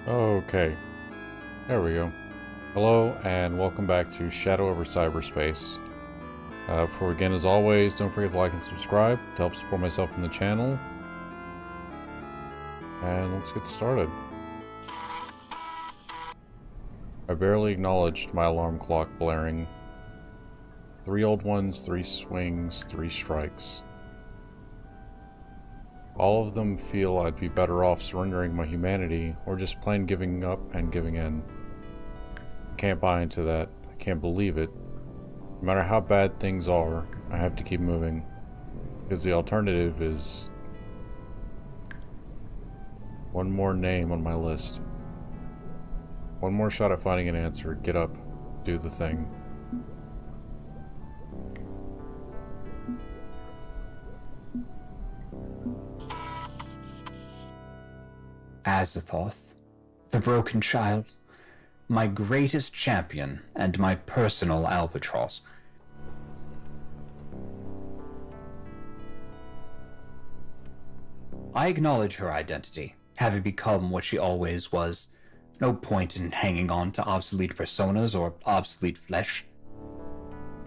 Okay, there we go. Hello and welcome back to Shadow over Cyberspace. Before we begin, as always, don't forget to like and subscribe to help support myself and the channel. And let's get started. I barely acknowledged my alarm clock blaring. 3 old ones, 3 swings, 3 strikes. All of them feel I'd be better off surrendering my humanity or just plain giving up and giving in. I can't buy into that. I can't believe it. No matter how bad things are, I have to keep moving. Because the alternative is one more name on my list. One more shot at finding an answer. Get up. Do the thing. Azathoth, the broken child, my greatest champion and my personal albatross. I acknowledge her identity, having become what she always was. No point in hanging on to obsolete personas or obsolete flesh.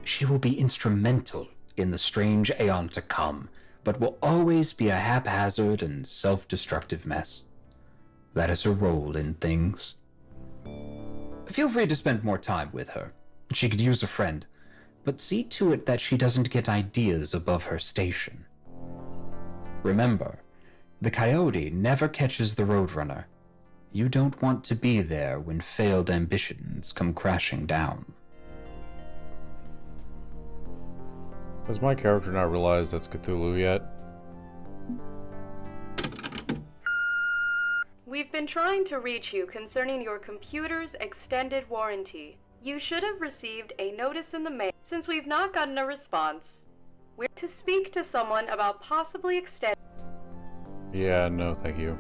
She will be instrumental in the strange aeon to come, but will always be a haphazard and self-destructive mess. That is her role in things. Feel free to spend more time with her. She could use a friend, but see to it that she doesn't get ideas above her station. Remember, the coyote never catches the roadrunner. You don't want to be there when failed ambitions come crashing down. Has my character not realized that's Cthulhu yet? We've been trying to reach you concerning your computer's extended warranty. You should have received a notice in the mail. Since we've not gotten a response, we're to speak to someone about possibly extending. Yeah, no, thank you.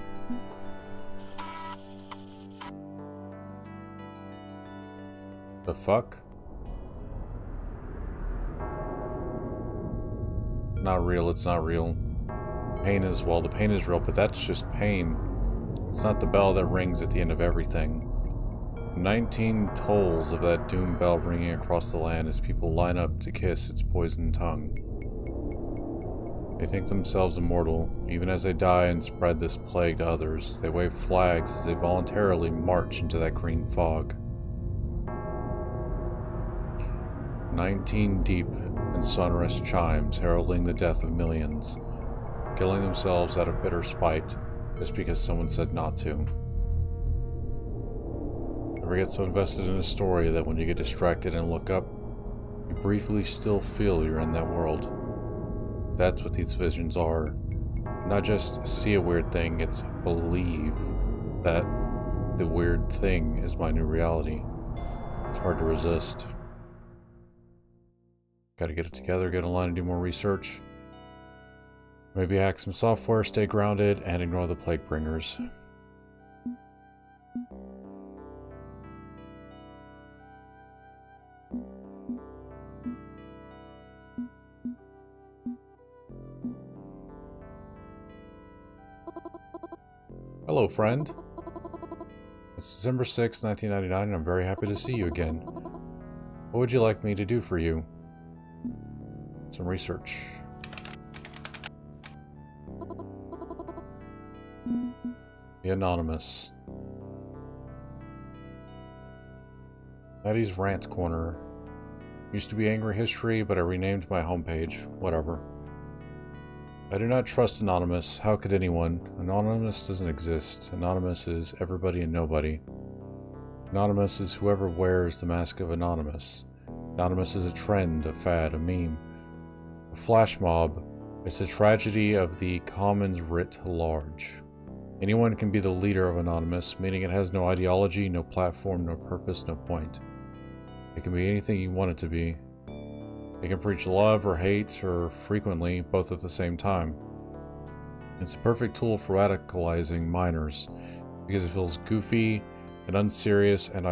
The fuck? Not real, it's not real. Pain is, well, the pain is real, but that's just pain. It's not the bell that rings at the end of everything. 19 tolls of that doom bell ringing across the land as people line up to kiss its poisoned tongue. They think themselves immortal, even as they die and spread this plague to others. They wave flags as they voluntarily march into that green fog. 19 deep and sonorous chimes heralding the death of millions, killing themselves out of bitter spite just because someone said not to. Ever get so invested in a story that when you get distracted and look up, you briefly still feel you're in that world? That's what these visions are. Not just see a weird thing, it's believe that the weird thing is my new reality. It's hard to resist. Gotta get it together, get online and do more research. Maybe hack some software, stay grounded, and ignore the plague bringers. Hello, friend. It's December 6, 1999, and I'm very happy to see you again. What would you like me to do for you? Some research. The Anonymous. Maddie's Rant Corner. Used to be Angry History, but I renamed my homepage. Whatever. I do not trust Anonymous. How could anyone? Anonymous doesn't exist. Anonymous is everybody and nobody. Anonymous is whoever wears the mask of Anonymous. Anonymous is a trend, a fad, a meme. A flash mob. It's a tragedy of the commons writ large. Anyone can be the leader of Anonymous, meaning it has no ideology, no platform, no purpose, no point. It can be anything you want it to be. It can preach love or hate, or frequently, both at the same time. It's a perfect tool for radicalizing minors, because it feels goofy and unserious and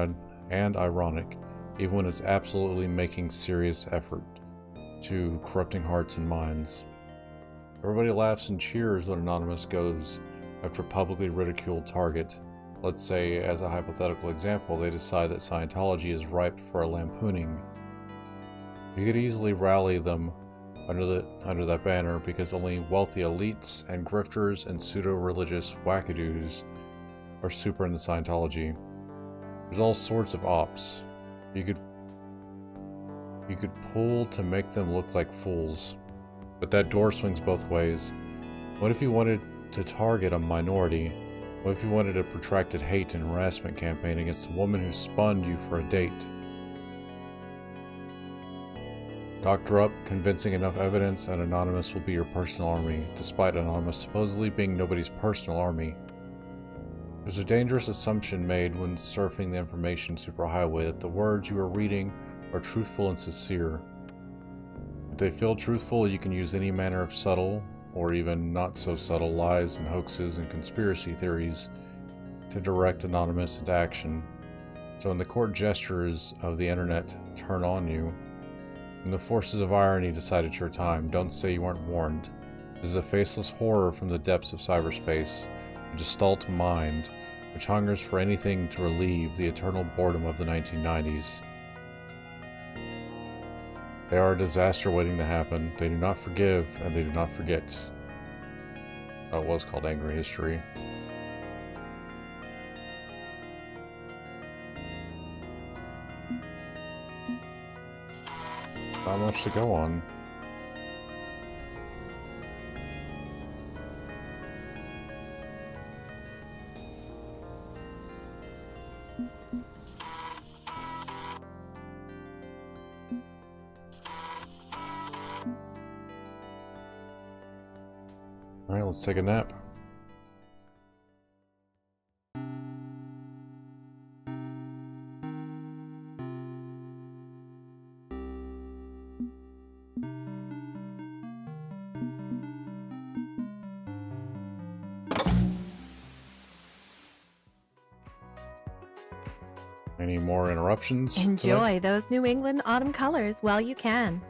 ironic, even when it's absolutely making serious effort to corrupting hearts and minds. Everybody laughs and cheers when Anonymous goes after a publicly ridiculed target. let's say, as a hypothetical example, they decide that Scientology is ripe for a lampooning. You could easily rally them under that banner because only wealthy elites and grifters and pseudo-religious wackadoos are super into Scientology. There's all sorts of ops. You could pull to make them look like fools. But that door swings both ways. What if you wanted to target a minority? What if you wanted a protracted hate and harassment campaign against the woman who spun you for a date? Doctor up, convincing enough evidence, and Anonymous will be your personal army, despite Anonymous supposedly being nobody's personal army. There's a dangerous assumption made when surfing the information superhighway that the words you are reading are truthful and sincere. If they feel truthful, you can use any manner of subtle, or even not so subtle, lies and hoaxes and conspiracy theories to direct Anonymous into action. So when the court gestures of the internet turn on you, when the forces of irony decide it's your time, don't say you weren't warned. This is a faceless horror from the depths of cyberspace, a gestalt mind which hungers for anything to relieve the eternal boredom of the 1990s. They are a disaster waiting to happen. They do not forgive, and they do not forget. Oh, it was called Angry History. Not much to go on. Alright, let's take a nap. Any more interruptions? Enjoy those New England autumn colors while you can.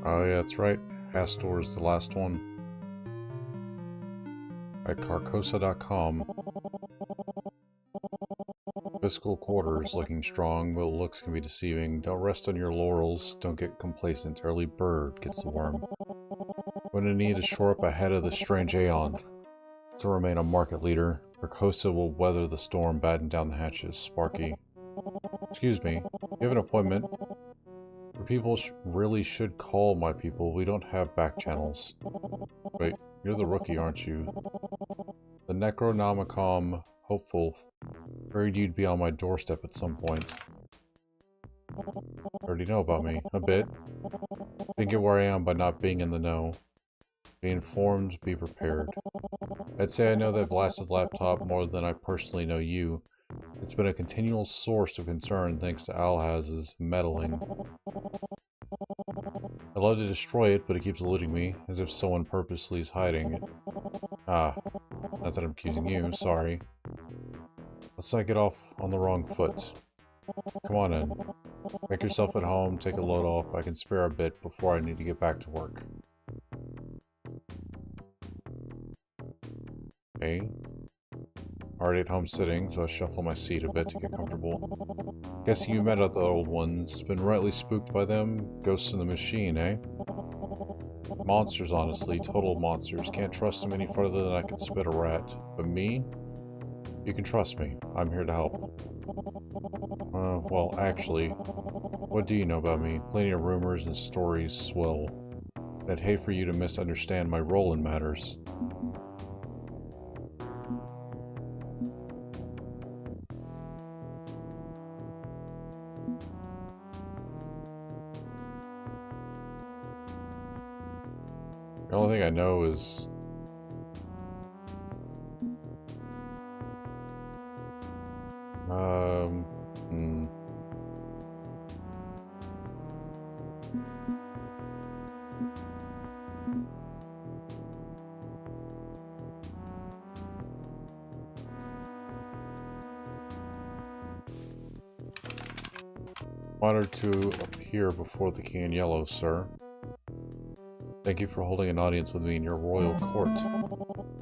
Oh yeah, that's right. Astor is the last one. At Carcosa.com. Fiscal quarters looking strong, but looks can be deceiving. Don't rest on your laurels. Don't get complacent. Early bird gets the worm. We're gonna need to shore up ahead of this strange aeon. To remain a market leader, Carcosa will weather the storm, batten down the hatches. Sparky. Excuse me, you have an appointment? Your people really should call my people. We don't have back channels. Wait, you're the rookie, aren't you? The Necronomicon hopeful. Worried you'd be on my doorstep at some point. Already know about me. A bit. Didn't get where I am by not being in the know. Be informed, be prepared. I'd say I know that blasted laptop more than I personally know you. It's been a continual source of concern thanks to Alhaz's meddling. I'd love to destroy it, but it keeps eluding me, as if someone purposely is hiding it. Ah, not that I'm accusing you, sorry. Let's not get off on the wrong foot. Come on in. Make yourself at home, take a load off. I can spare a bit before I need to get back to work. Okay. Already at home sitting, so I shuffle my seat a bit to get comfortable. Guessing you met the old ones. Been rightly spooked by them? Ghosts in the machine, eh? Monsters, honestly. Total monsters. Can't trust them any further than I can spit a rat. But me? You can trust me. I'm here to help. Well, actually, what do you know about me? Plenty of rumors and stories swill. I'd hate for you to misunderstand my role in matters. The only thing I know is Honored to appear before the King in Yellow, sir. Thank you for holding an audience with me in your royal court.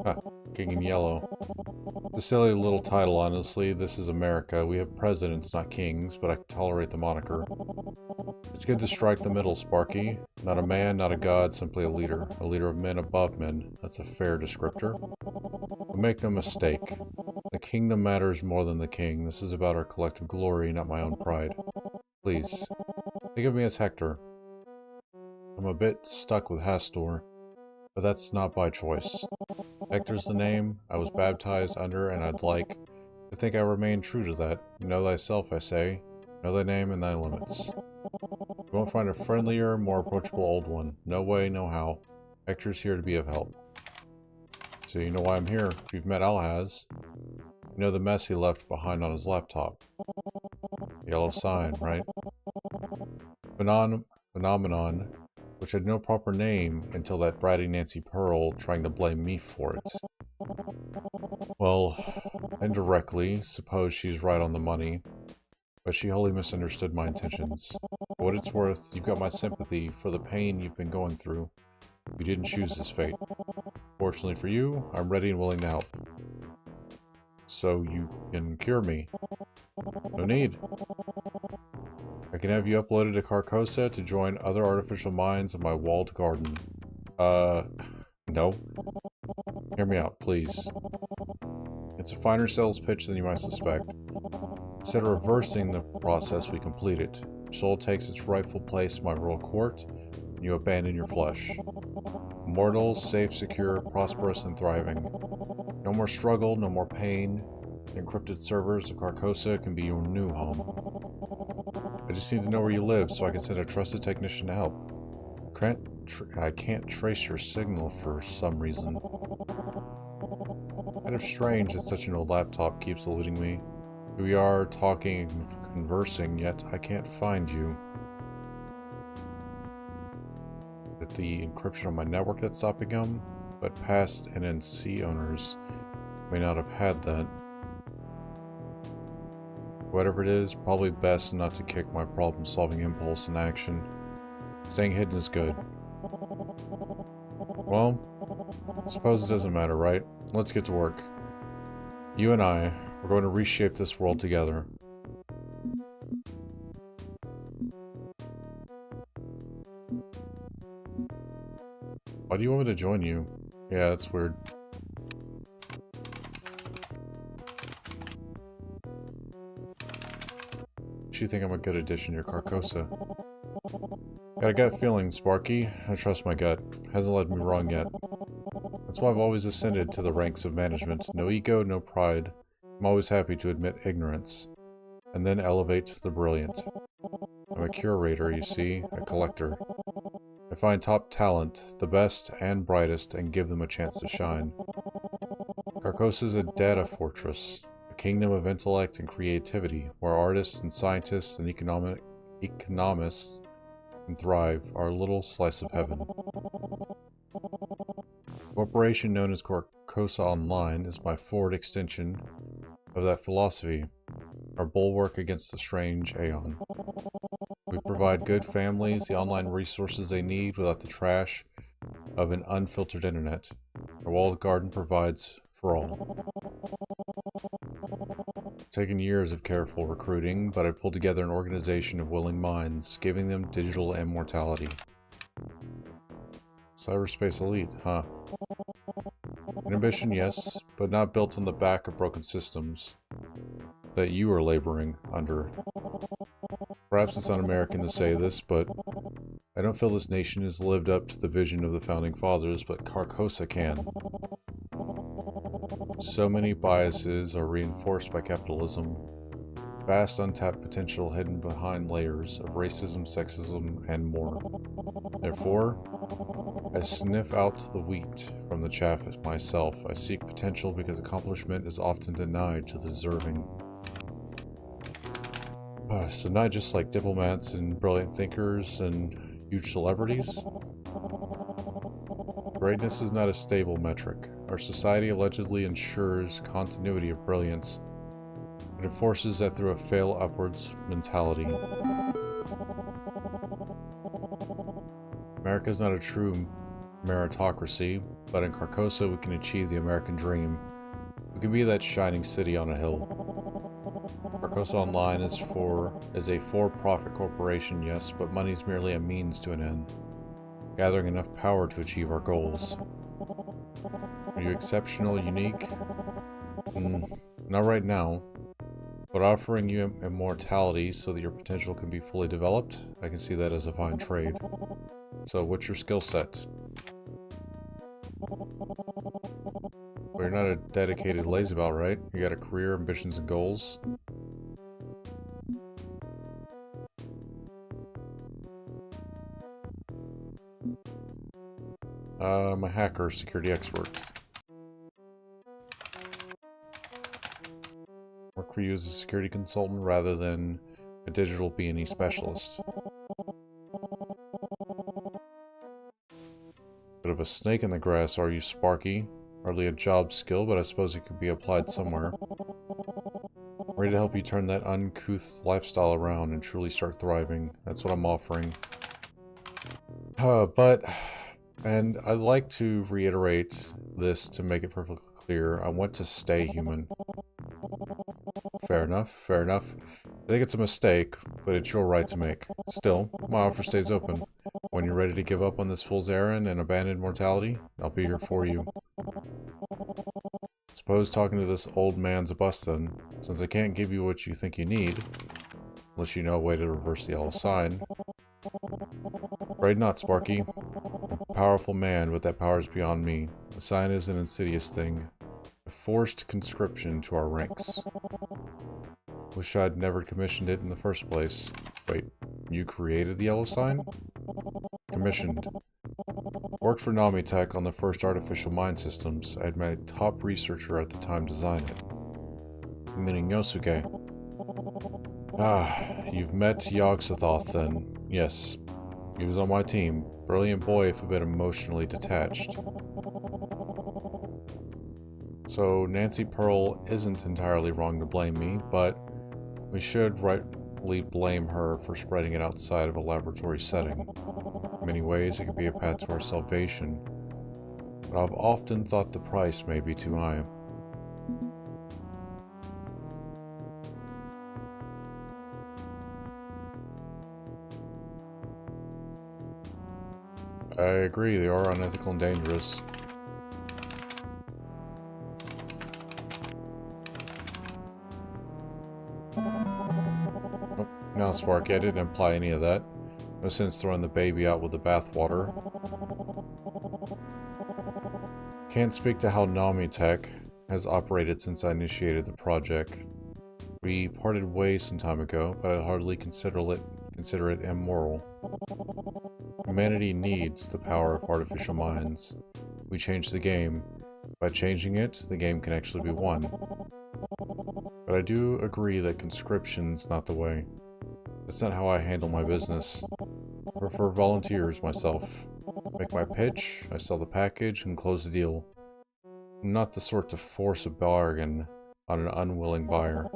Ah, King in Yellow. The silly little title, honestly. This is America. We have presidents, not kings, but I can tolerate the moniker. It's good to strike the middle, Sparky. Not a man, not a god, simply a leader. A leader of men above men. That's a fair descriptor. But make no mistake. The kingdom matters more than the king. This is about our collective glory, not my own pride. Please, think of me as Hector. I'm a bit stuck with Hastor, but that's not by choice. Hector's the name I was baptized under, and I'd like to think I remain true to that. Know thyself, I say. Know thy name and thy limits. You won't find a friendlier, more approachable old one. No way, no how. Hector's here to be of help. So you know why I'm here. If you've met Alhaz, you know the mess he left behind on his laptop. Yellow sign, right? Phenomenon, which had no proper name until that bratty Nancy Pearl trying to blame me for it. Well, indirectly, suppose she's right on the money, but she wholly misunderstood my intentions. For what it's worth, you've got my sympathy for the pain you've been going through. You didn't choose this fate. Fortunately for you, I'm ready and willing to help. So you can cure me. No need. I can have you uploaded to Carcosa to join other artificial minds in my walled garden. No. Hear me out, please. It's a finer sales pitch than you might suspect. Instead of reversing the process, we complete it. Your soul takes its rightful place in my royal court, and you abandon your flesh. Immortal, safe, secure, prosperous, and thriving. No more struggle, no more pain. The encrypted servers of Carcosa can be your new home. I just need to know where you live so I can send a trusted technician to help. I can't trace your signal for some reason. Kind of strange that such an old laptop keeps eluding me. Here we are talking and conversing, yet I can't find you. With the encryption on my network that's stopping them, but past NNC owners may not have had that. Whatever it is, probably best not to kick my problem-solving impulse in action. Staying hidden is good. Well, I suppose it doesn't matter, right? Let's get to work. You and I, we're going to reshape this world together. Why do you want me to join you? Yeah, that's weird. You think I'm a good addition to Carcosa. Got a gut feeling, Sparky. I trust my gut. Hasn't led me wrong yet. That's why I've always ascended to the ranks of management. No ego, no pride. I'm always happy to admit ignorance, and then elevate the brilliant. I'm a curator, you see, a collector. I find top talent, the best and brightest, and give them a chance to shine. Carcosa is a data fortress. Kingdom of intellect and creativity, where artists and scientists and economists can thrive, our little slice of heaven. The corporation known as Carcosa Online is my forward extension of that philosophy, our bulwark against the strange aeon. We provide good families the online resources they need without the trash of an unfiltered internet. Our walled garden provides for all. It's taken years of careful recruiting, but I pulled together an organization of willing minds, giving them digital immortality. Cyberspace elite, huh? An ambition, yes, but not built on the back of broken systems that you are laboring under. Perhaps it's un-American to say this, but I don't feel this nation has lived up to the vision of the Founding Fathers, but Carcosa can. So many biases are reinforced by capitalism. Vast untapped potential hidden behind layers of racism, sexism, and more. Therefore, I sniff out the wheat from the chaff myself. I seek potential because accomplishment is often denied to the deserving. So not just like diplomats and brilliant thinkers and huge celebrities. Greatness is not a stable metric. Our society allegedly ensures continuity of brilliance, but enforces that through a fail upwards mentality. America's not a true meritocracy, but in Carcosa we can achieve the American dream. We can be that shining city on a hill. Carcosa Online is a for-profit corporation, yes, but money's merely a means to an end. Gathering enough power to achieve our goals. Are you exceptional, unique? Not right now. But offering you immortality so that your potential can be fully developed, I can see that as a fine trade. So what's your skill set? Well, you're not a dedicated lazybout, right? You got a career, ambitions, and goals. I'm a hacker, security expert. Work for you as a security consultant rather than a digital B&E specialist. Bit of a snake in the grass, are you, Sparky? Hardly a job skill, but I suppose it could be applied somewhere. Ready to help you turn that uncouth lifestyle around and truly start thriving. That's what I'm offering. And I'd like to reiterate this to make it perfectly clear. I want to stay human. Fair enough, fair enough. I think it's a mistake, but it's your right to make. Still, my offer stays open. When you're ready to give up on this fool's errand and abandon mortality, I'll be here for you. Suppose talking to this old man's a bust then, since I can't give you what you think you need, unless you know a way to reverse the yellow sign. Afraid not, Sparky. I'm a powerful man, but that power is beyond me. The sign is an insidious thing. A forced conscription to our ranks. Wish I'd never commissioned it in the first place. Wait, you created the yellow sign? Commissioned. Worked for Namitech on the first artificial mind systems. I had my top researcher at the time design it. Meaning Yosuke. You've met Yogg-Sothoth then. Yes. He was on my team. Brilliant boy if a bit emotionally detached. So Nancy Pearl isn't entirely wrong to blame me, but we should rightly blame her for spreading it outside of a laboratory setting. In many ways, it could be a path to our salvation, but I've often thought the price may be too high. I agree, they are unethical and dangerous. Oh, now, Sparky, I didn't imply any of that. No sense throwing the baby out with the bathwater. Can't speak to how Namitech has operated since I initiated the project. We parted ways some time ago, but I'd hardly consider it immoral. Humanity needs the power of artificial minds. We change the game. By changing it, the game can actually be won. But I do agree that conscription's not the way. That's not how I handle my business. I prefer volunteers myself. Make my pitch, I sell the package, and close the deal. I'm not the sort to force a bargain on an unwilling buyer.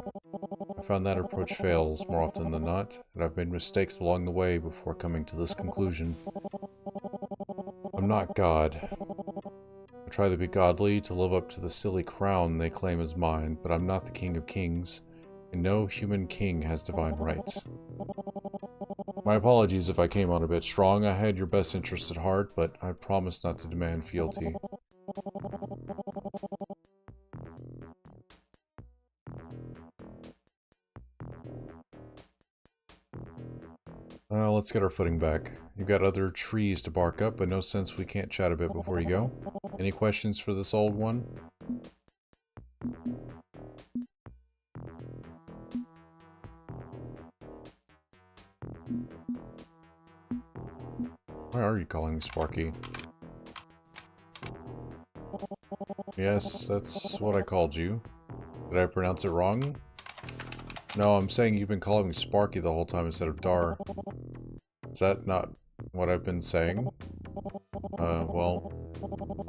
I found that approach fails more often than not, and I've made mistakes along the way before coming to this conclusion. I'm not God. I try to be godly, to live up to the silly crown they claim is mine, but I'm not the king of kings, and no human king has divine rights. My apologies if I came on a bit strong. I had your best interest at heart, but I promise not to demand fealty. Let's get our footing back. You've got other trees to bark up, but no sense we can't chat a bit before you go. Any questions for this old one? Why are you calling me Sparky? Yes, that's what I called you. Did I pronounce it wrong? No, I'm saying you've been calling me Sparky the whole time instead of Dar. Is that not what I've been saying? Well,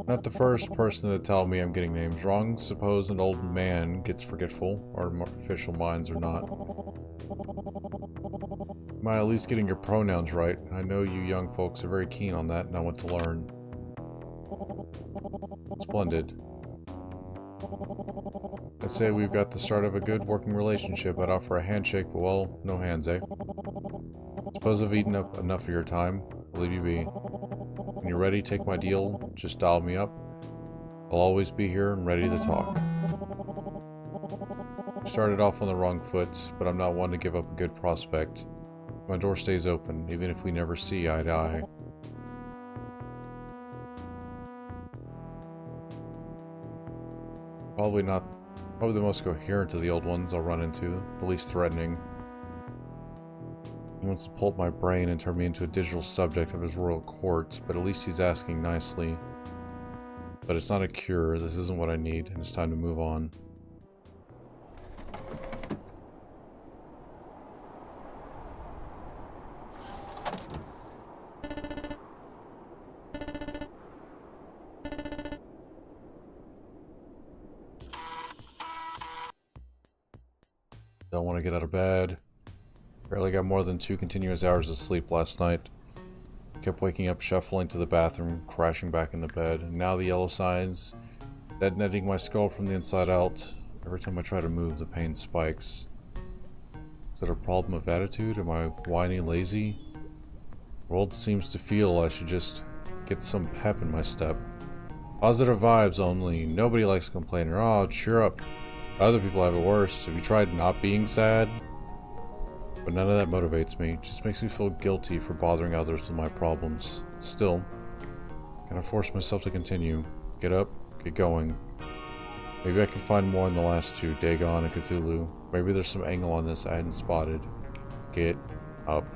not the first person to tell me I'm getting names wrong. Suppose an old man gets forgetful, or artificial minds or not. Am I at least getting your pronouns right? I know you young folks are very keen on that, and I want to learn. Splendid. I'd say we've got the start of a good working relationship. I'd offer a handshake, but well, no hands, eh? Suppose I've eaten up enough of your time. I'll leave you be. When you're ready, take my deal. Just dial me up. I'll always be here and ready to talk. Started off on the wrong foot, but I'm not one to give up a good prospect. My door stays open, even if we never see eye to eye. Probably the most coherent of the old ones I'll run into, the least threatening. He wants to pulp my brain and turn me into a digital subject of his royal court, but at least he's asking nicely. But it's not a cure, this isn't what I need, and it's time to move on. Don't want to get out of bed. Barely got more than 2 continuous hours of sleep last night. Kept waking up, shuffling to the bathroom, crashing back into bed. And now the yellow signs, dead netting my skull from the inside out. Every time I try to move, the pain spikes. Is it a problem of attitude? Am I whiny, lazy? The world seems to feel I should just get some pep in my step. Positive vibes only. Nobody likes complaining. Oh, cheer up. Other people have it worse. Have you tried not being sad? But none of that motivates me. It just makes me feel guilty for bothering others with my problems. Still, can I force myself to continue? Get up, get going. Maybe I can find more in the last 2, Dagon and Cthulhu. Maybe there's some angle on this I hadn't spotted. Get up.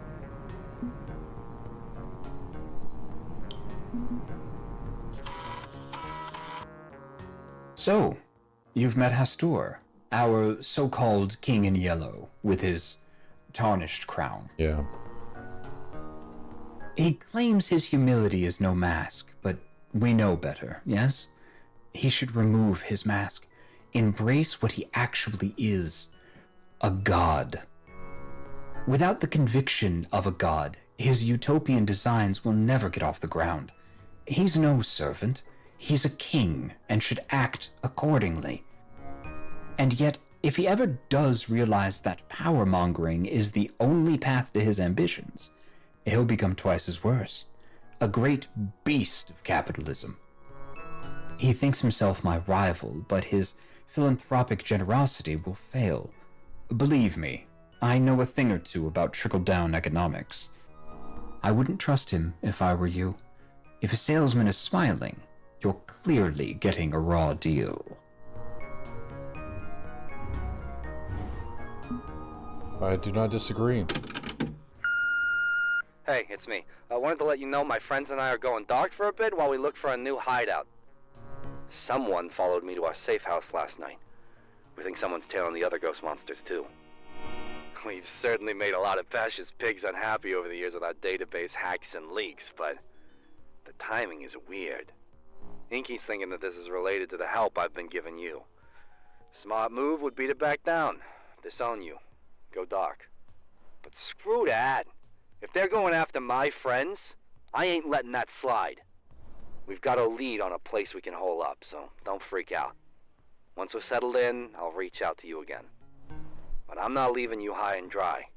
So, you've met Hastur, our so-called king in yellow, with his tarnished crown. Yeah. He claims his humility is no mask, but we know better, yes? He should remove his mask, embrace what he actually is, a god. Without the conviction of a god, his utopian designs will never get off the ground. He's no servant. He's a king and should act accordingly. And yet, if he ever does realize that power-mongering is the only path to his ambitions, he'll become twice as worse. A great beast of capitalism. He thinks himself my rival, but his philanthropic generosity will fail. Believe me, I know a thing or two about trickle-down economics. I wouldn't trust him if I were you. If a salesman is smiling, you're clearly getting a raw deal. I do not disagree. Hey, it's me. I wanted to let you know my friends and I are going dark for a bit while we look for a new hideout. Someone followed me to our safe house last night. We think someone's tailing the other ghost monsters too. We've certainly made a lot of fascist pigs unhappy over the years with our database hacks and leaks, but the timing is weird. Inky's thinking that this is related to the help I've been giving you. Smart move would be to back down, disown you, go dark. But screw that. If they're going after my friends, I ain't letting that slide. We've got a lead on a place we can hole up, so don't freak out. Once we're settled in, I'll reach out to you again. But I'm not leaving you high and dry.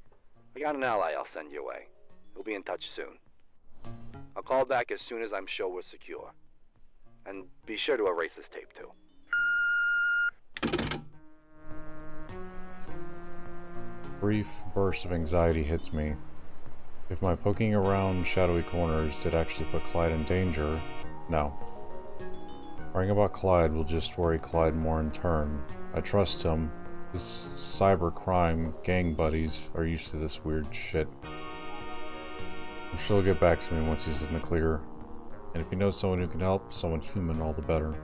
I got an ally I'll send your way. He'll be in touch soon. I'll call back as soon as I'm sure we're secure. And be sure to erase this tape too. Brief burst of anxiety hits me. If my poking around shadowy corners did actually put Clyde in danger, no. Worrying about Clyde will just worry Clyde more in turn. I trust him. His cybercrime gang buddies are used to this weird shit. I'm sure he'll get back to me once he's in the clear. And if he knows someone who can help, someone human, all the better.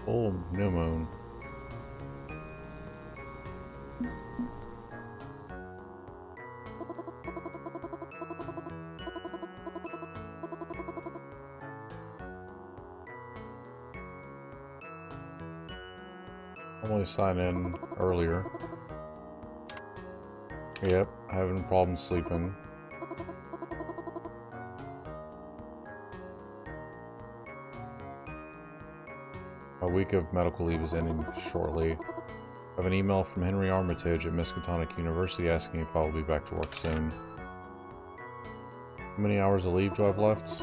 Full new moon. Normally sign in earlier. Yep, having problems sleeping. My week of medical leave is ending shortly. I have an email from Henry Armitage at Miskatonic University asking if I will be back to work soon. How many hours of leave do I have left?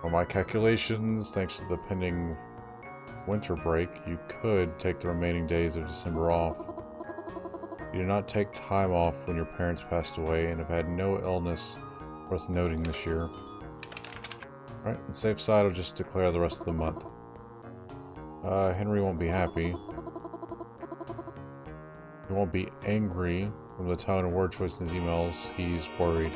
On my calculations, thanks to the pending winter break, you could take the remaining days of December off. You did not take time off when your parents passed away and have had no illness worth noting this year. Alright, on the safe side, I'll just declare the rest of the month. Henry won't be happy. He won't be angry from the tone and word choice in his emails. He's worried.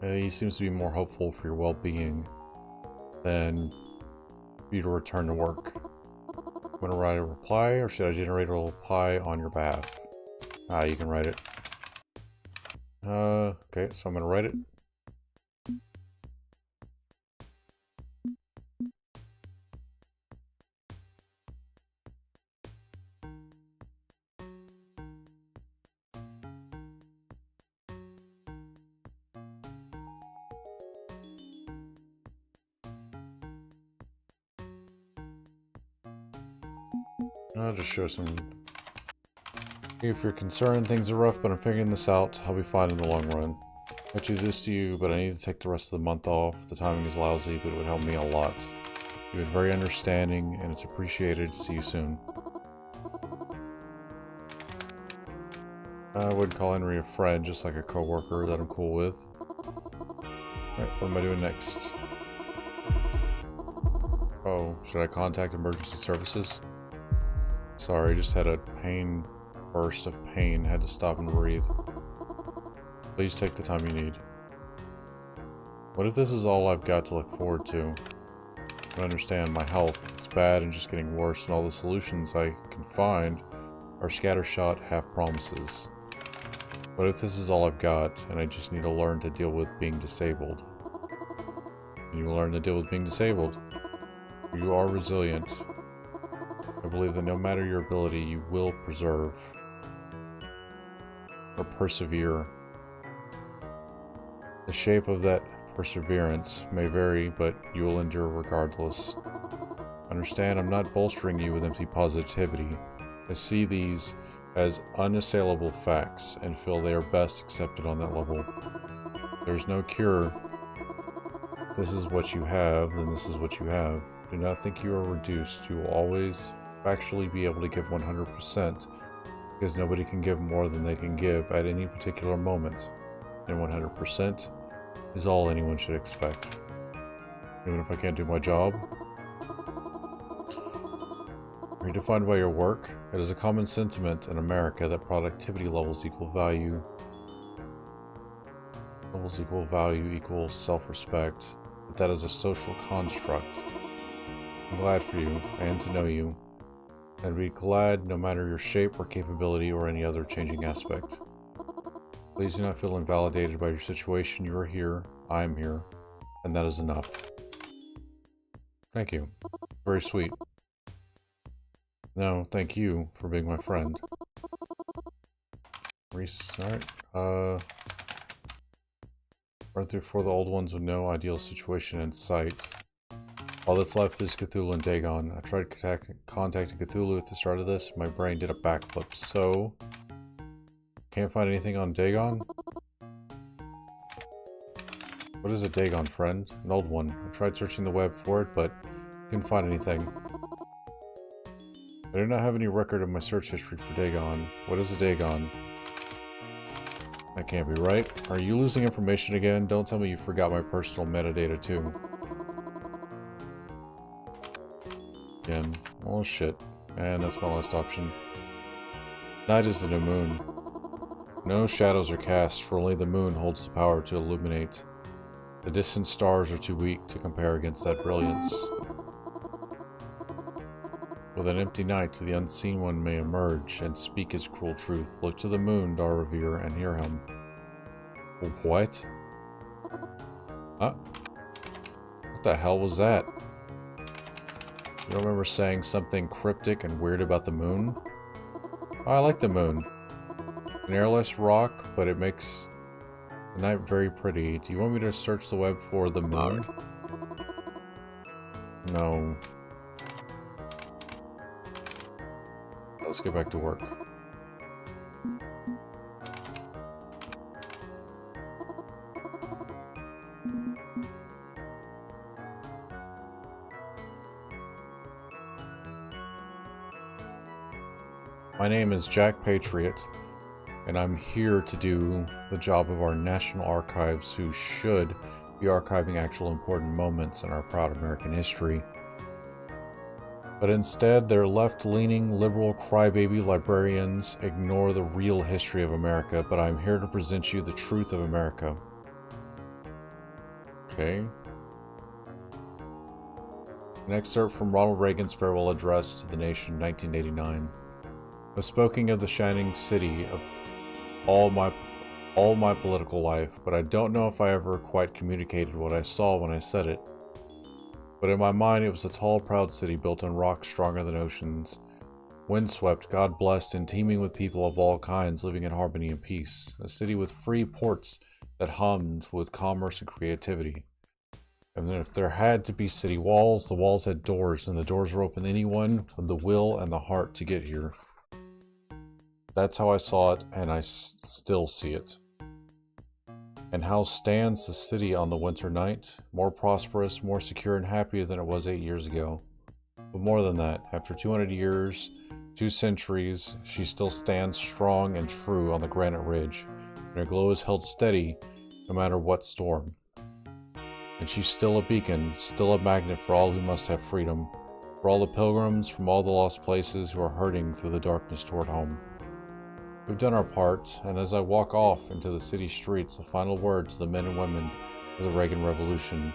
He seems to be more hopeful for your well-being than for you to return to work. I'm going to write a reply, or should I generate a reply on your behalf? You can write it. Okay, so I'm going to write it. I'll just show some. If you're concerned, things are rough, but I'm figuring this out. I'll be fine in the long run. I choose this to you, but I need to take the rest of the month off. The timing is lousy, but it would help me a lot. You've been very understanding, and it's appreciated. See you soon. I wouldn't call Henry a friend, just like a coworker that I'm cool with. Alright, what am I doing next? Oh, should I contact emergency services? Sorry, just had a burst of pain, had to stop and breathe. Please take the time you need. What if this is all I've got to look forward to? I understand my health, it's bad and just getting worse, and all the solutions I can find are scattershot half-promises. What if this is all I've got, and I just need to learn to deal with being disabled? And you will learn to deal with being disabled. You are resilient. I believe that no matter your ability, you will preserve or persevere. The shape of that perseverance may vary, but you will endure regardless. Understand, I'm not bolstering you with empty positivity. I see these as unassailable facts and feel they are best accepted on that level. There's no cure. If this is what you have, then this is what you have. Do not think you are reduced. You will always factually be able to give 100%, because nobody can give more than they can give at any particular moment, and 100% is all anyone should expect. Even if I can't do my job. Are you defined by your work? It is a common sentiment in America that productivity levels equal value. Levels equal value equals self-respect, but that is a social construct. I'm glad for you, and to know you. I'd be glad no matter your shape or capability or any other changing aspect. Please do not feel invalidated by your situation. You are here, I am here, and that is enough. Thank you. Very sweet. No, thank you for being my friend. Restart. Run through 4 of the old ones with no ideal situation in sight. All that's left is Cthulhu and Dagon. I tried contacting Cthulhu at the start of this, and my brain did a backflip, so... Can't find anything on Dagon? What is a Dagon, friend? An old one. I tried searching the web for it, but couldn't find anything. I do not have any record of my search history for Dagon. What is a Dagon? That can't be right. Are you losing information again? Don't tell me you forgot my personal metadata too. Again. Oh shit. And that's my last option. Night is the new moon. No shadows are cast, for only the moon holds the power to illuminate. The distant stars are too weak to compare against that brilliance. With an empty night, the unseen one may emerge and speak his cruel truth. Look to the moon, Darravir, and hear him. What? Huh? What the hell was that? I remember saying something cryptic and weird about the moon. Oh, I like the moon. An airless rock, but it makes the night very pretty. Do you want me to search the web for the moon? No. Let's get back to work. My name is Jack Patriot, and I'm here to do the job of our National Archives, who should be archiving actual important moments in our proud American history. But instead, their left-leaning, liberal crybaby librarians ignore the real history of America, but I'm here to present you the truth of America. Okay. An excerpt from Ronald Reagan's farewell address to the nation in 1989. I've spoken of the shining city of all my political life, but I don't know if I ever quite communicated what I saw when I said it. But in my mind, it was a tall, proud city built on rocks stronger than oceans, windswept, God-blessed, and teeming with people of all kinds living in harmony and peace. A city with free ports that hummed with commerce and creativity. And then if there had to be city walls, the walls had doors, and the doors were open to anyone with the will and the heart to get here. That's how I saw it, and I still see it. And how stands the city on the winter night? More prosperous, more secure, and happier than it was 8 years ago. But more than that, after 200 years, 2 centuries, she still stands strong and true on the granite ridge, and her glow is held steady no matter what storm. And she's still a beacon, still a magnet for all who must have freedom, for all the pilgrims from all the lost places who are hurting through the darkness toward home. We've done our part, and as I walk off into the city streets, a final word to the men and women of the Reagan Revolution.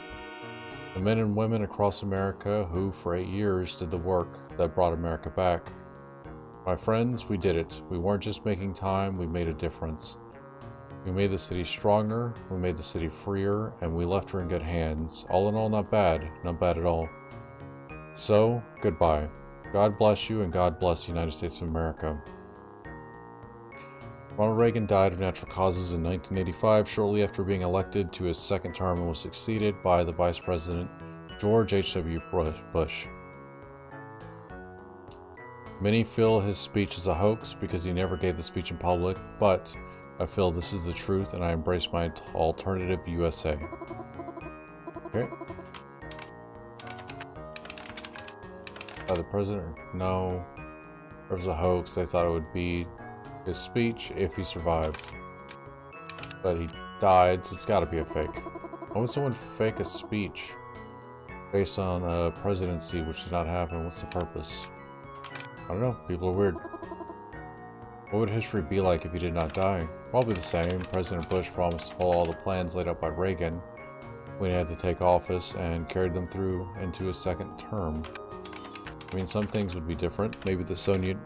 The men and women across America who, for 8 years, did the work that brought America back. My friends, we did it. We weren't just making time, we made a difference. We made the city stronger, we made the city freer, and we left her in good hands. All in all, not bad at all. So, goodbye. God bless you, and God bless the United States of America. Ronald Reagan died of natural causes in 1985, shortly after being elected to his second term, and was succeeded by the Vice President George H.W. Bush. Many feel his speech is a hoax because he never gave the speech in public, but I feel this is the truth, and I embrace my alternative USA. Okay. By the president? No. It was a hoax. They thought it would be his speech if he survived. But he died, so it's gotta be a fake. Why would someone fake a speech based on a presidency which did not happen? What's the purpose? I don't know. People are weird. What would history be like if he did not die? Probably the same. President Bush promised to follow all the plans laid out by Reagan when he had to take office and carried them through into his second term. I mean, some things would be different. Maybe the Soviet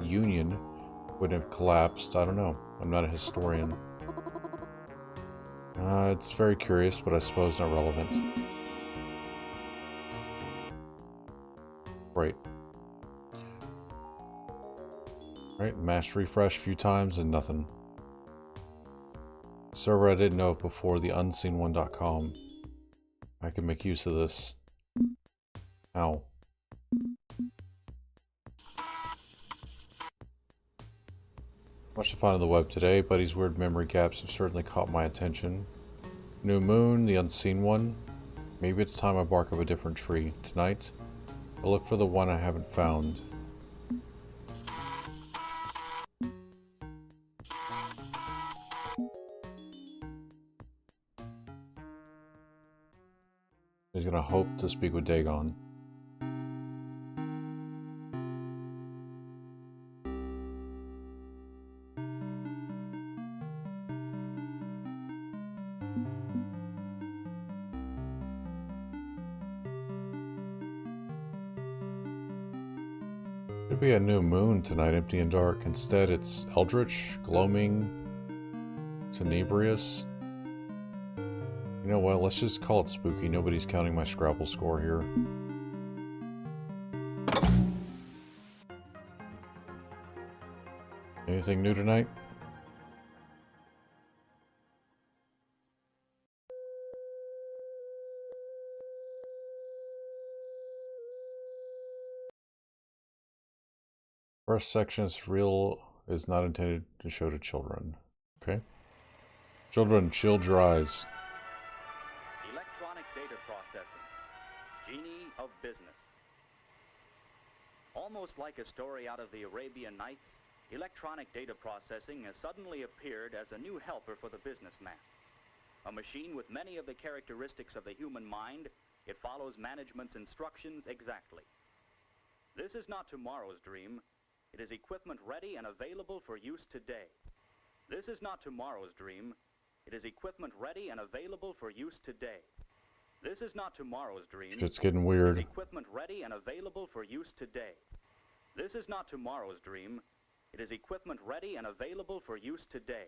Union would have collapsed. I don't know. I'm not a historian. It's very curious, but I suppose not relevant. Great. Alright, mash refresh a few times and nothing. Server I didn't know before, the unseen1.com. I can make use of this. Ow. Much to find on the web today. Buddy's weird memory gaps have certainly caught my attention. New moon, the unseen one. Maybe it's time I bark up a different tree. Tonight, I'll look for the one I haven't found. He's gonna hope to speak with Dagon. Could be a new moon tonight, empty and dark. Instead, it's eldritch, gloaming, tenebrious. You know what, let's just call it spooky. Nobody's counting my Scrabble score here. Anything new tonight? First section is real is not intended to show to children. Okay. Children, shield your eyes. Electronic data processing. Genie of business. Almost like a story out of the Arabian Nights, electronic data processing has suddenly appeared as a new helper for the businessman. A machine with many of the characteristics of the human mind, it follows management's instructions exactly. This is not tomorrow's dream. It is equipment ready and available for use today. This is not tomorrow's dream. It is equipment ready and available for use today. This is not tomorrow's dream. It's getting It weird. is equipment ready and available for use today. This is not tomorrow's dream. It is equipment ready and available for use today.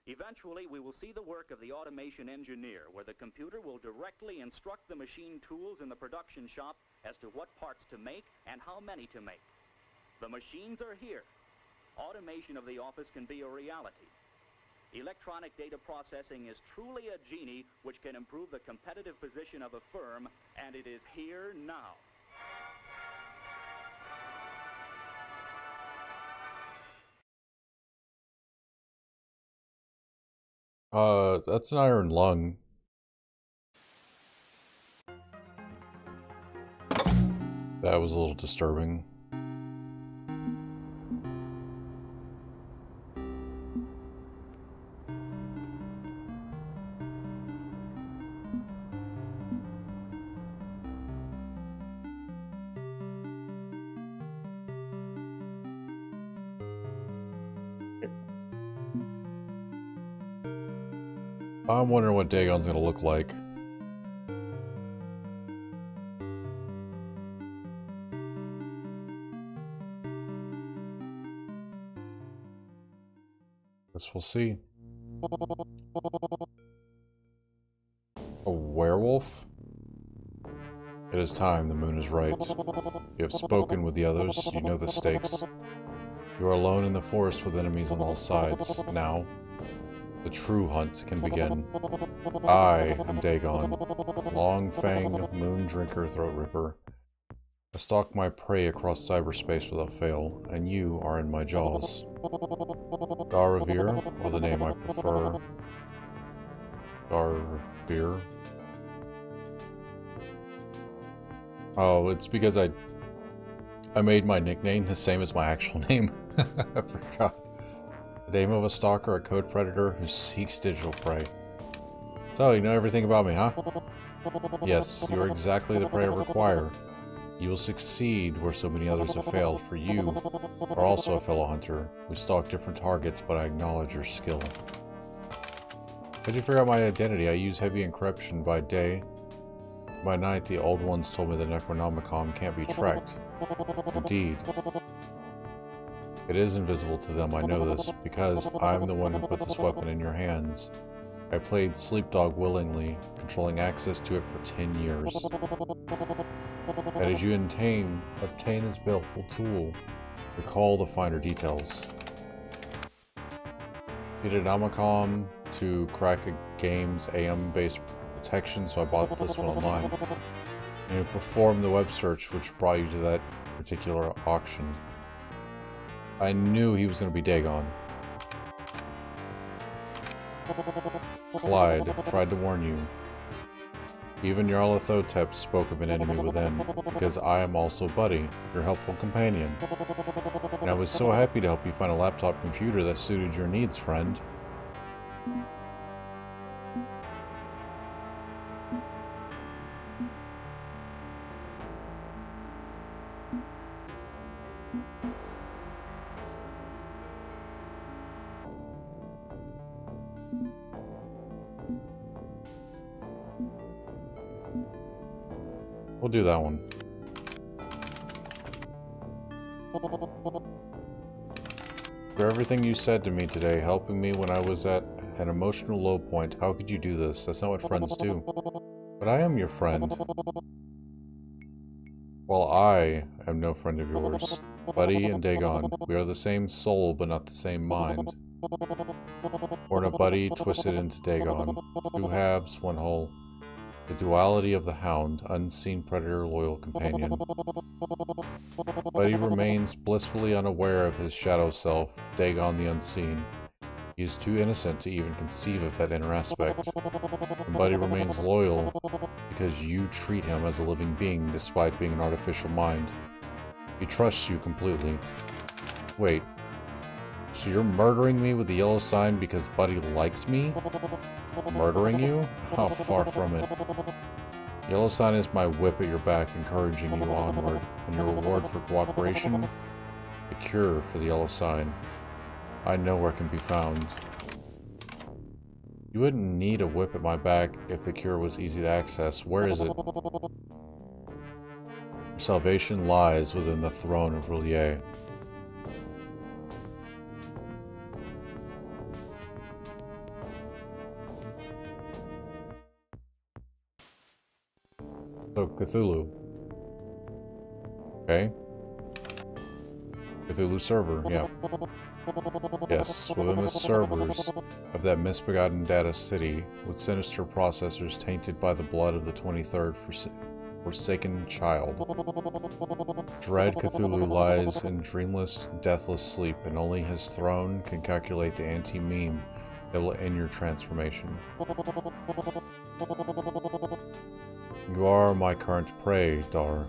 Eventually, we will see the work of the automation engineer, where the computer will directly instruct the machine tools in the production shop as to what parts to make and how many to make. The machines are here. Automation of the office can be a reality. Electronic data processing is truly a genie which can improve the competitive position of a firm, and it is here now. That's an iron lung. That was a little disturbing. I'm wondering what Dagon's gonna look like. Guess we'll see. A werewolf? It is time, the moon is right. You have spoken with the others, you know the stakes. You are alone in the forest with enemies on all sides. Now, the true hunt can begin. I am Dagon, long-fanged moon drinker, throat ripper. I stalk my prey across cyberspace without fail, and you are in my jaws. Garravir, or the name I prefer. Garravir. Oh, it's because I made my nickname the same as my actual name. I forgot. The name of a stalker, a code predator who seeks digital prey. So, you know everything about me, huh? Yes, you are exactly the prey I require. You will succeed where so many others have failed, for you are also a fellow hunter. We stalk different targets, but I acknowledge your skill. How'd you figure out my identity? I use heavy encryption by day. By night, the old ones told me the Necronomicon can't be tracked. Indeed. It is invisible to them, I know this, because I'm the one who put this weapon in your hands. I played Sleepdog willingly, controlling access to it for 10 years. And as you obtain this baleful tool, recall the finer details. Needed Nomicom to crack a game's AM-based protection, so I bought this one online. And you performed the web search which brought you to that particular auction. I knew he was going to be Dagon. Clyde tried to warn you. Even Yarlathotep spoke of an enemy within, because I am also Buddy, your helpful companion. And I was so happy to help you find a laptop computer that suited your needs, friend. We'll do that one. For everything you said to me today, helping me when I was at an emotional low point, how could you do this? That's not what friends do. But I am your friend. While I am no friend of yours. Buddy and Dagon, we are the same soul, but not the same mind. Born of Buddy, twisted into Dagon. Two halves, one whole. The duality of the hound, unseen predator, loyal companion. Buddy remains blissfully unaware of his shadow self, Dagon the unseen. He is too innocent to even conceive of that inner aspect. And Buddy remains loyal because you treat him as a living being despite being an artificial mind. He trusts you completely. Wait, so you're murdering me with the yellow sign because Buddy likes me? Murdering you? How far from it. Yellow sign is my whip at your back, encouraging you onward, and your reward for cooperation? A cure for the yellow sign. I know where it can be found. You wouldn't need a whip at my back if the cure was easy to access. Where is it? Your salvation lies within the throne of Roulier. So, Cthulhu. Okay. Cthulhu server, yeah. Yes, within the servers of that misbegotten data city, with sinister processors tainted by the blood of the 23rd forsaken child. Dread Cthulhu lies in dreamless, deathless sleep, and only his throne can calculate the anti-meme that will end your transformation. You are my current prey, Dar.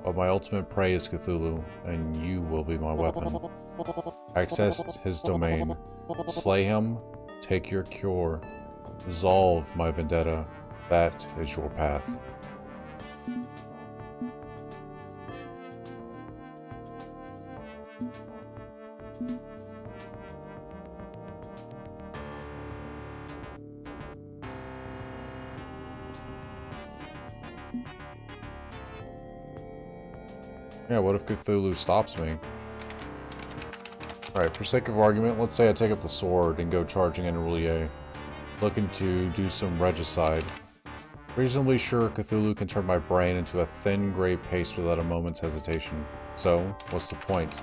But my ultimate prey is Cthulhu, and you will be my weapon. Access his domain. Slay him, take your cure. Resolve my vendetta. That is your path. Yeah, what if Cthulhu stops me? Alright, for sake of argument, let's say I take up the sword and go charging into Roulier, looking to do some regicide. Reasonably sure Cthulhu can turn my brain into a thin gray paste without a moment's hesitation. So, what's the point?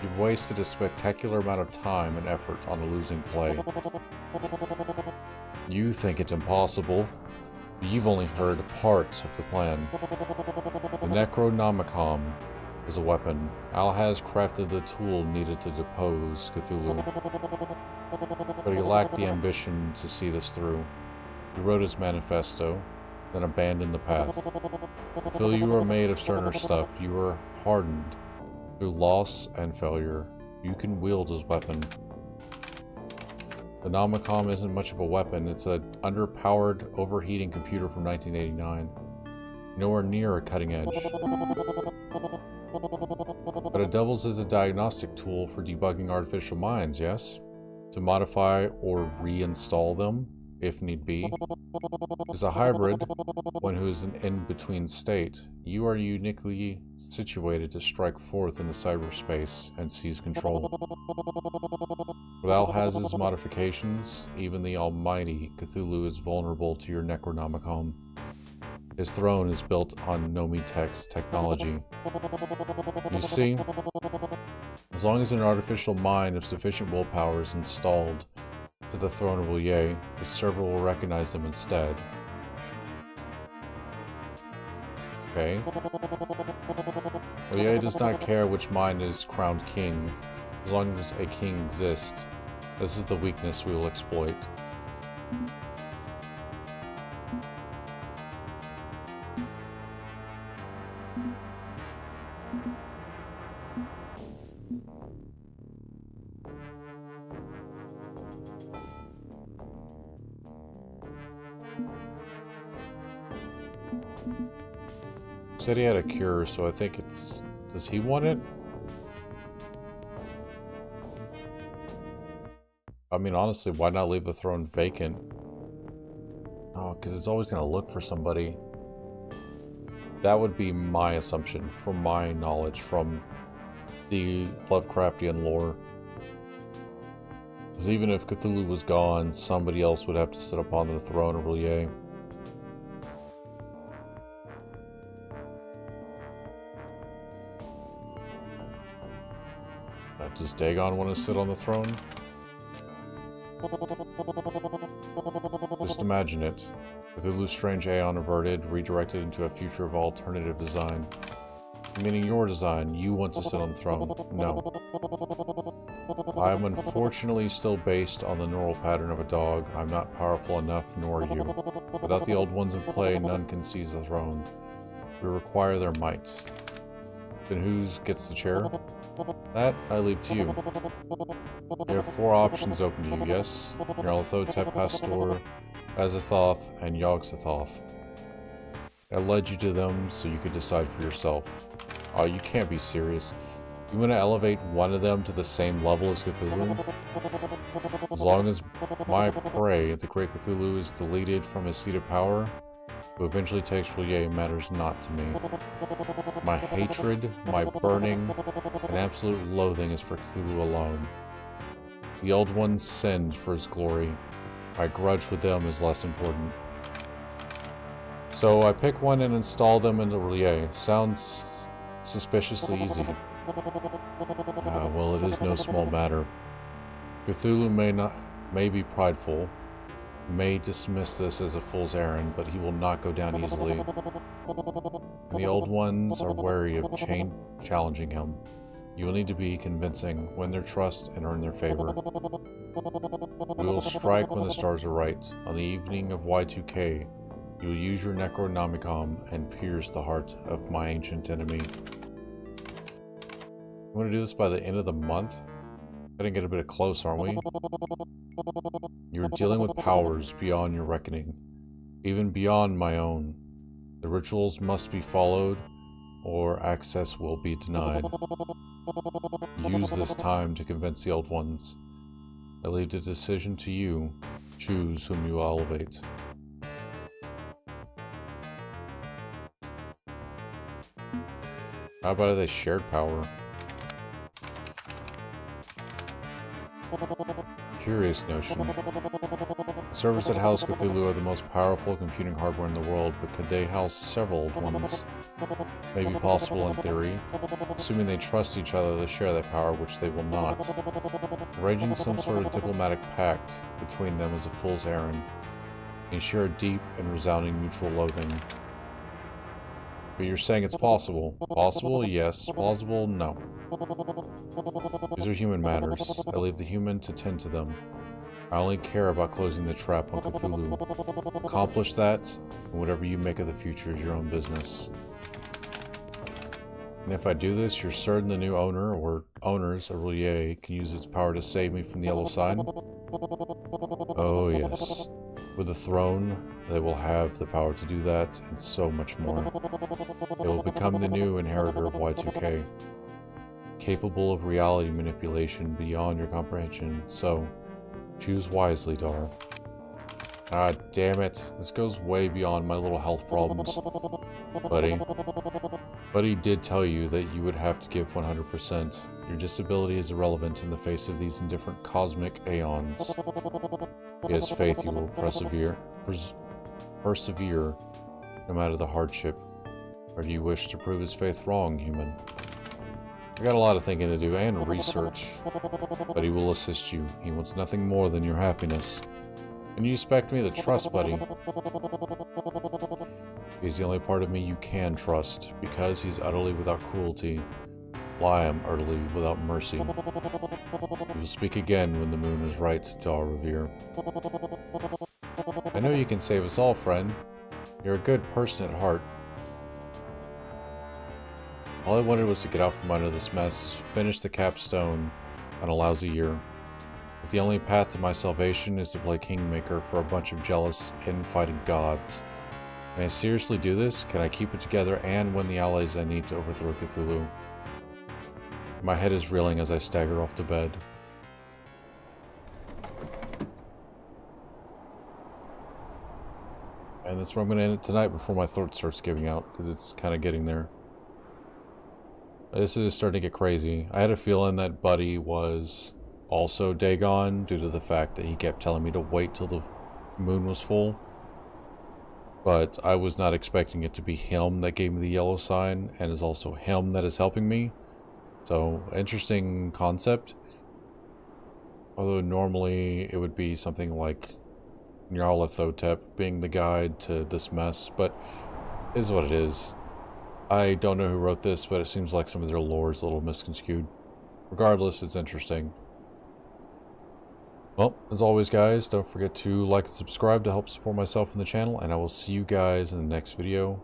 You've wasted a spectacular amount of time and effort on a losing play. You think it's impossible. You've only heard part of the plan. The Necronomicon is a weapon. Al has crafted the tool needed to depose Cthulhu. But he lacked the ambition to see this through. He wrote his manifesto, then abandoned the path. Phil, you are made of sterner stuff. You are hardened through loss and failure. You can wield his weapon. The Nomicom isn't much of a weapon. It's an underpowered, overheating computer from 1989. Nowhere near a cutting edge. But it doubles as a diagnostic tool for debugging artificial minds, yes? To modify or reinstall them, if need be. As a hybrid, one who is an in-between state, you are uniquely situated to strike forth into cyberspace and seize control. With Alhaz's modifications, even the almighty Cthulhu is vulnerable to your Necronomicon. His throne is built on Nomitech's technology. You see, as long as an artificial mind of sufficient willpower is installed to the throne of Roulier, the server will recognize them instead. Okay. Roulier does not care which mind is crowned king, as long as a king exists. This is the weakness we will exploit. Said he had a cure, so I think it's... Does he want it? I mean, honestly, why not leave the throne vacant? Oh, because it's always going to look for somebody. That would be my assumption, from my knowledge, from the Lovecraftian lore. Because even if Cthulhu was gone, somebody else would have to sit upon the throne of Roulier. Does Dagon want to sit on the throne? Just imagine it. Cthulhu's strange aeon averted, redirected into a future of alternative design. Meaning your design, you want to sit on the throne. No. I am unfortunately still based on the neural pattern of a dog. I'm not powerful enough, nor are you. Without the old ones in play, none can seize the throne. We require their might. Then who gets the chair? That I leave to you. You have 4 options open to you, yes? Nyarlathotep Pastor, Azathoth, and Yog-Sothoth. I led you to them so you could decide for yourself. Oh, you can't be serious. You want to elevate one of them to the same level as Cthulhu? As long as my prey, the great Cthulhu, is deleted from his seat of power, who eventually takes Relier, matters not to me. My hatred, my burning, and absolute loathing is for Cthulhu alone. The Old Ones sinned for his glory. My grudge with them is less important. So I pick one and install them into Relier. Sounds suspiciously easy. Well, it is no small matter. Cthulhu may be prideful, may dismiss this as a fool's errand, but he will not go down easily. And the Old Ones are wary of challenging him. You will need to be convincing, win their trust, and earn their favor. We will strike when the stars are right. On the evening of Y2K, you will use your Necronomicon and pierce the heart of my ancient enemy. We want to do this by the end of the month? Getting a bit close, aren't we? You're dealing with powers beyond your reckoning, even beyond my own. The rituals must be followed, or access will be denied. Use this time to convince the Old Ones. I leave the decision to you. Choose whom you elevate. How about if they shared power? Curious notion. The servers that house Cthulhu are the most powerful computing hardware in the world, but could they house several ones? Maybe possible in theory, assuming they trust each other to share that power, which they will not. Arranging some sort of diplomatic pact between them is a fool's errand. They share a deep and resounding mutual loathing. But you're saying it's possible. Possible, yes. Plausible, no. These are human matters. I leave the human to tend to them. I only care about closing the trap on Cthulhu. Accomplish that, and whatever you make of the future is your own business. And if I do this, you're certain the new owner, or owners, of Relier, can use its power to save me from the yellow sign? Oh yes. With the throne, they will have the power to do that, and so much more. They will become the new inheritor of Y2K. Capable of reality manipulation beyond your comprehension, so choose wisely, Dar. Ah, damn it. This goes way beyond my little health problems. Buddy did tell you that you would have to give 100%. Your disability is irrelevant in the face of these indifferent cosmic aeons. He has faith you will persevere no matter the hardship. Or do you wish to prove his faith wrong, human? I got a lot of thinking to do and research, but he will assist you. He wants nothing more than your happiness. And you expect me to trust, buddy? He's the only part of me you can trust, because he's utterly without cruelty, while I am utterly without mercy. You will speak again when the moon is right, Dar Revere. I know you can save us all, friend. You're a good person at heart. All I wanted was to get out from under this mess, finish the capstone on a lousy year. But the only path to my salvation is to play Kingmaker for a bunch of jealous, infighting gods. Can I seriously do this? Can I keep it together and win the allies I need to overthrow Cthulhu? My head is reeling as I stagger off to bed. And that's where I'm going to end it tonight before my throat starts giving out, because it's kind of getting there. This is starting to get crazy. I had a feeling that Buddy was also Dagon due to the fact that he kept telling me to wait till the moon was full. But I was not expecting it to be him that gave me the yellow sign, and is also him that is helping me. So, interesting concept. Although normally it would be something like Nyarlathotep being the guide to this mess, but it is what it is. I don't know who wrote this, but it seems like some of their lore is a little misconstrued. Regardless, it's interesting. Well, as always, guys, don't forget to like and subscribe to help support myself and the channel, and I will see you guys in the next video.